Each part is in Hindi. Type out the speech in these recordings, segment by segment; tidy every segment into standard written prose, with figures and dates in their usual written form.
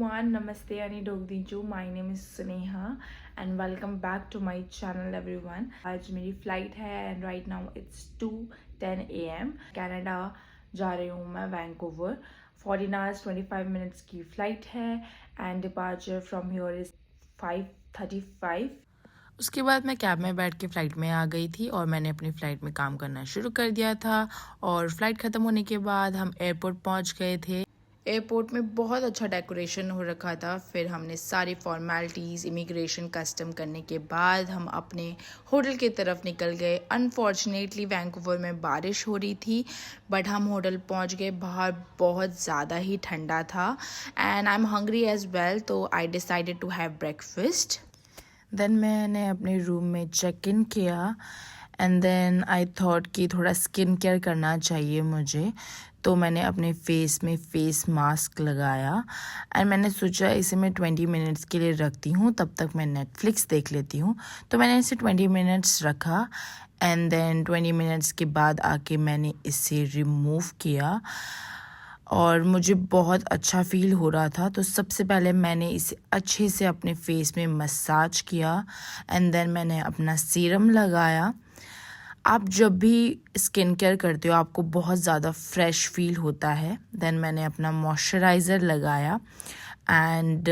everyone, Namaste Ani Dogdiju. My name is Sneha and welcome back to my channel everyone. आज मेरी फ्लाइट है and right now it's 2:10 AM. Canada जा रही हूँ मैं वैंकूवर. 14 hours 25 minutes की फ्लाइट है and departure from here is 5:35. उसके बाद मैं कैब में बैठ के फ़्लाइट में आ गई थी और मैंने अपनी फ़्लाइट में काम करना शुरू कर दिया था और फ़्लाइट ख़त्म होने के बाद हम एयरपोर्ट पहुंच गए थे. एयरपोर्ट में बहुत अच्छा डेकोरेशन हो रखा था. फिर हमने सारी फॉर्मेलिटीज़ इमिग्रेशन कस्टम करने के बाद हम अपने होटल की तरफ निकल गए. अनफॉर्चुनेटली वैंकूवर में बारिश हो रही थी बट हम होटल पहुंच गए. बाहर बहुत ज़्यादा ही ठंडा था and I am hungry as well, तो I decided to have breakfast. Then मैंने अपने रूम में चेक इन किया एंड देन आई थॉट कि थोड़ा स्किन केयर करना चाहिए मुझे, तो मैंने अपने फेस में फेस मास्क लगाया एंड मैंने सोचा इसे मैं 20 मिनट्स के लिए रखती हूँ, तब तक मैं नेटफ्लिक्स देख लेती हूँ. तो मैंने इसे 20 मिनट्स रखा एंड देन 20 मिनट्स के बाद आके मैंने इसे रिमूव किया और मुझे बहुत अच्छा फ़ील हो रहा था. तो सबसे पहले मैंने इसे अच्छे से अपने फेस में मसाज किया एंड देन मैंने अपना सीरम लगाया. आप जब भी स्किन केयर करते हो आपको बहुत ज़्यादा फ्रेश फील होता है. देन मैंने अपना मॉइस्चराइज़र लगाया and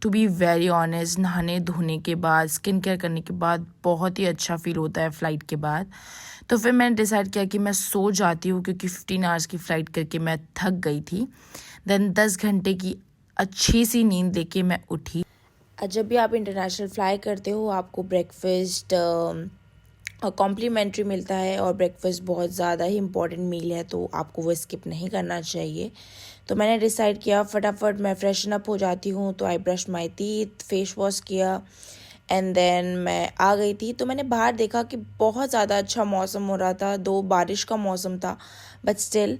to be very honest, नहाने धोने के बाद स्किन केयर करने के बाद बहुत ही अच्छा फील होता है फ़्लाइट के बाद. तो फिर मैंने डिसाइड किया कि मैं सो जाती हूँ क्योंकि 15 आवर्स की फ़्लाइट करके मैं थक गई थी. देन 10 घंटे की अच्छी सी नींद लेके मैं उठी. जब भी आप इंटरनेशनल फ़्लाई करते हो आपको ब्रेकफास्ट कॉम्प्लीमेंट्री मिलता है और ब्रेकफास्ट बहुत ज़्यादा ही इम्पॉर्टेंट मील है, तो आपको वो स्किप नहीं करना चाहिए. तो मैंने डिसाइड किया फटाफट मैं फ्रेशन अप हो जाती हूँ, तो I brush my teeth, face wash किया एंड देन मैं आ गई थी. तो मैंने बाहर देखा कि बहुत ज़्यादा अच्छा मौसम हो रहा था, दो बारिश का मौसम था बट स्टिल.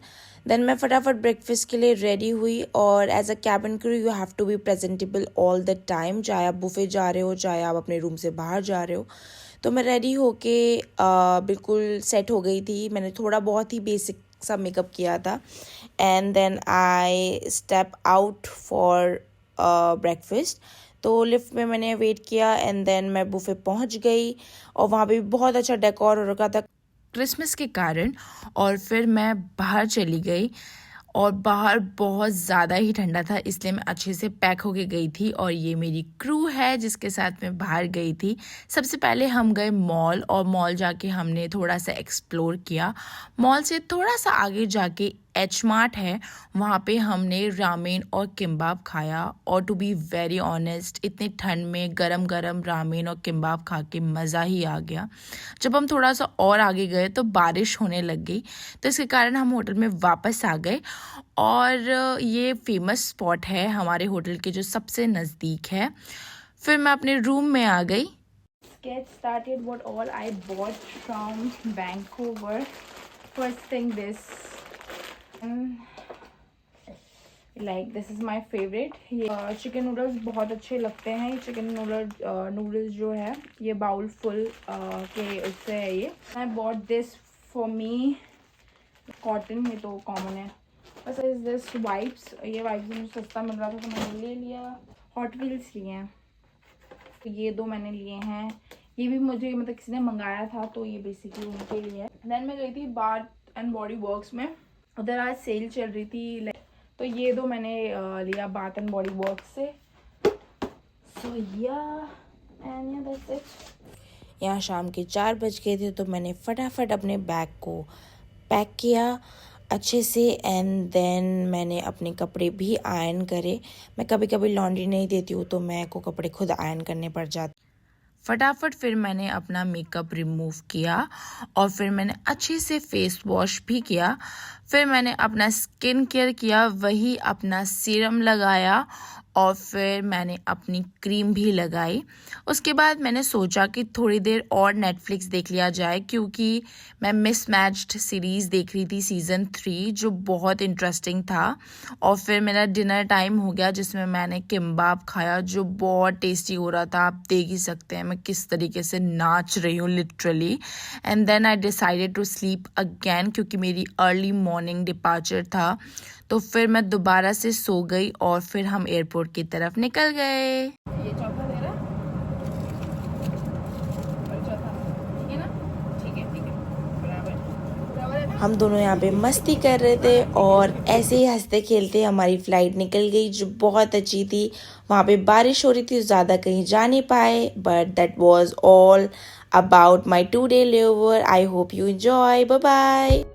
देन मैं फटाफट ब्रेकफास्ट के लिए रेडी हुई और as a cabin crew you have to be presentable all the time, चाहे आप बुफे जा रहे हो चाहे आप अपने रूम से बाहर जा रहे हो. तो मैं रेडी होके बिल्कुल सेट हो गई थी. मैंने थोड़ा बहुत ही बेसिक सा मेकअप किया था and then I step out for breakfast. तो लिफ्ट में मैंने वेट किया एंड देन मैं बुफे पहुंच गई और वहाँ पे भी बहुत अच्छा डेकोर हो रखा था क्रिसमस के कारण. और फिर मैं बाहर चली गई और बाहर बहुत ज़्यादा ही ठंडा था, इसलिए मैं अच्छे से पैक होके गई थी. और ये मेरी क्रू है जिसके साथ मैं बाहर गई थी. सबसे पहले हम गए मॉल और मॉल जाके हमने थोड़ा सा एक्सप्लोर किया. मॉल से थोड़ा सा आगे जाके एच मार्ट है, वहाँ पे हमने रामेन और किम्बाब खाया. और टू बी वेरी ऑनेस्ट इतनी ठंड में गरम गरम रामेन और किम्बाब खा के मज़ा ही आ गया. जब हम थोड़ा सा और आगे गए तो बारिश होने लग गई, तो इसके कारण हम होटल में वापस आ गए. और ये फेमस स्पॉट है हमारे होटल के जो सबसे नज़दीक है. फिर मैं अपने रूम में आ गई. Get started what all I bought from Vancouver. First thing this. Like this is my favorite. ये चिकन नूडल्स बहुत अच्छे लगते हैं. ये चिकन नूडल्स जो है ये बाउल फुल के उससे है. ये I bought this for me. Cotton ये तो कॉमन है. बस इज दिस वाइप्स. ये वाइप्स मुझे सस्ता मिल रहा था तो मैंने ले लिया. हॉट व्हील्स लिए हैं, ये दो मैंने लिए हैं. ये भी मुझे मतलब किसी ने मंगाया था तो ये बेसिकली उनके लिए है. देन मैं गई थी बाथ एंड बॉडी वर्क्स में, उधर आज सेल चल रही थी तो ये दो मैंने लिया बाथ एंड बॉडी वर्क्स से. So and that's it. यहाँ शाम के 4 बज गए थे तो मैंने फटाफट अपने बैग को पैक किया अच्छे से एंड देन मैंने अपने कपड़े भी आयरन करे. मैं कभी कभी लॉन्ड्री नहीं देती हूँ तो मैं को कपड़े खुद आयरन करने पड़ जाते. फटाफट फिर मैंने अपना मेकअप रिमूव किया और फिर मैंने अच्छे से फेस वॉश भी किया. फिर मैंने अपना स्किन केयर किया, वही अपना सीरम लगाया और फिर मैंने अपनी क्रीम भी लगाई. उसके बाद मैंने सोचा कि थोड़ी देर और नेटफ्लिक्स देख लिया जाए क्योंकि मैं मिसमैच्ड सीरीज़ देख रही थी सीज़न 3 जो बहुत इंटरेस्टिंग था. और फिर मेरा डिनर टाइम हो गया जिसमें मैंने किम्बाब खाया जो बहुत टेस्टी हो रहा था. आप देख ही सकते हैं मैं किस तरीके से नाच रही हूँ literally. And then I decided to sleep again क्योंकि मेरी अर्ली मॉर्निंग डिपार्चर था. तो फिर मैं दोबारा से सो गई और फिर हम एयरपोर्ट एयरपोर्ट की तरफ निकल गए। ये चौथा दे रहा और चौथा, ठीक है ना? ठीक है बराबर। हम दोनों यहाँ पे मस्ती कर रहे थे और ऐसे ही हंसते खेलते हमारी फ्लाइट निकल गई, जो बहुत अच्छी थी। वहाँ पे बारिश हो रही थी, ज़्यादा कहीं जा नहीं पाए, but that was all about my 2-day layover. I hope you enjoy. Bye bye.